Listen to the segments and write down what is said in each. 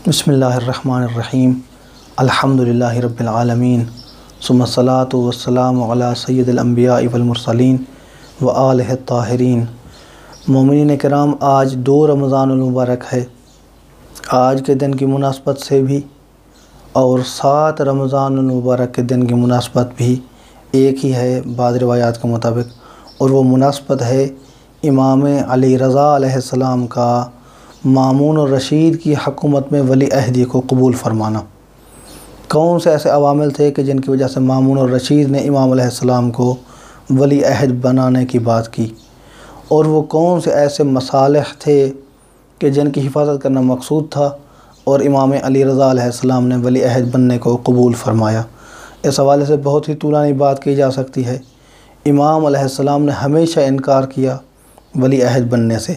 بسم اللہ الرحمن الرحیم الحمدللہ رب العالمین ثم الصلاۃ والسلام علی سید الانبیاء والمرسلین وآلہ الطاہرین۔ مومنین کرام، آج 2 رمضان المبارک ہے۔ آج کے دن کی مناسبت سے بھی اور 7 رمضان المبارک کے دن کی مناسبت بھی ایک ہی ہے بعض روایات کے مطابق، اور وہ مناسبت ہے امام علی رضا علیہ السلام کا مامون الرشید کی حکومت میں ولی عہدی کو قبول فرمانا۔ کون سے ایسے عوامل تھے کہ جن کی وجہ سے مامون الرشید نے امام علیہ السلام کو ولی عہد بنانے کی بات کی، اور وہ کون سے ایسے مصالح تھے کہ جن کی حفاظت کرنا مقصود تھا اور امام علی رضا علیہ السلام نے ولی عہد بننے کو قبول فرمایا۔ اس حوالے سے بہت ہی طولانی بات کی جا سکتی ہے۔ امام علیہ السلام نے ہمیشہ انکار کیا ولی عہد بننے سے۔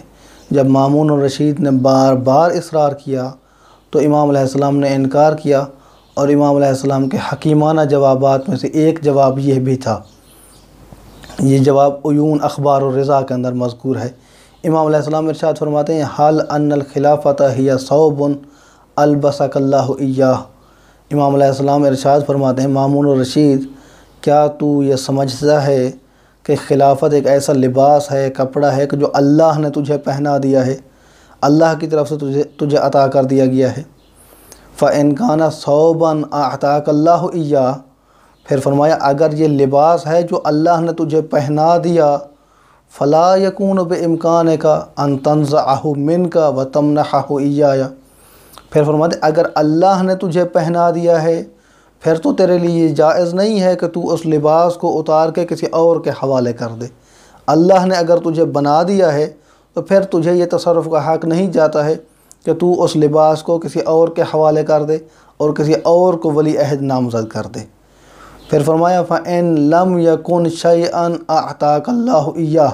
جب مامون الرشید نے بار بار اصرار کیا تو امام علیہ السلام نے انکار کیا، اور امام علیہ السلام کے حکیمانہ جوابات میں سے ایک جواب یہ بھی تھا، یہ جواب عیون اخبار الرضا کے اندر مذکور ہے۔ امام علیہ السلام ارشاد فرماتے ہیں، حل ان الخلافۃ ہی ثوب البسک اللہ ایاہ۔ امام علیہ السلام ارشاد فرماتے ہیں، مامون الرشید، کیا تو یہ سمجھتا ہے کہ خلافت ایک ایسا لباس ہے، کپڑا ہے کہ جو اللہ نے تجھے پہنا دیا ہے، اللہ کی طرف سے تجھے عطا کر دیا گیا ہے؟ فَإِنْ كَانَ ثَوْبًا أَعْطَاكَ اللَّهُ إِيَّاهُ، پھر فرمایا اگر یہ لباس ہے جو اللہ نے تجھے پہنا دیا، فَلَا يَكُونُ بِإِمْكَانِكَ أَن تَنْزَعَهُ مِنْكَ وَتَمْنَحَهُ إِيَّايَ، پھر فرماتے اگر اللہ نے تجھے پہنا دیا ہے پھر تو تیرے لیے یہ جائز نہیں ہے کہ تو اس لباس کو اتار کے کسی اور کے حوالے کر دے۔ اللہ نے اگر تجھے بنا دیا ہے تو پھر تجھے یہ تصرف کا حق نہیں جاتا ہے کہ تو اس لباس کو کسی اور کے حوالے کر دے اور کسی اور کو ولی عہد نامزد کر دے۔ پھر فرمایا فَإِن لَمْ يَكُنْ شَيْئًا أَعْطَاكَ اللَّهُ إِيَّاهُ،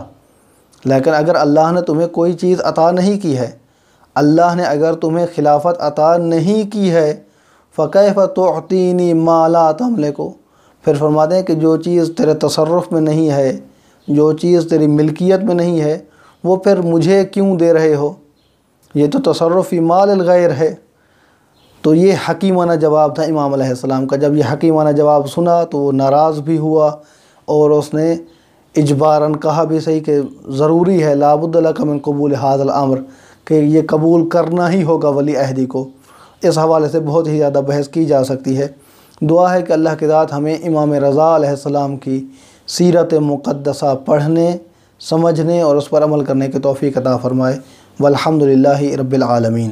لیکن اگر اللہ نے تمہیں کوئی چیز عطا نہیں کی ہے، اللہ نے اگر تمہیں خلافت عطا نہیں کی ہے، فَكَيْفَ تُعْطِينِي مَا لَا تَمْلِكُ، پھر فرماتے ہیں کہ جو چیز تیرے تصرف میں نہیں ہے، جو چیز تیری ملکیت میں نہیں ہے، وہ پھر مجھے کیوں دے رہے ہو؟ یہ تو تصرفی مال الغیر ہے۔ تو یہ حکیمانہ جواب تھا امام علیہ السلام کا۔ جب یہ حکیمانہ جواب سنا تو وہ ناراض بھی ہوا، اور اس نے اجباراً کہا بھی صحیح کہ ضروری ہے لا بد لک من قبول ھذا الامر، کہ یہ قبول کرنا ہی ہوگا ولی عہدی کو۔ اس حوالے سے بہت ہی زیادہ بحث کی جا سکتی ہے۔ دعا ہے کہ اللہ کی ذات ہمیں امام رضا علیہ السلام کی سیرت مقدسہ پڑھنے، سمجھنے اور اس پر عمل کرنے کی توفیق عطا فرمائے۔ والحمدللہ رب العالمین۔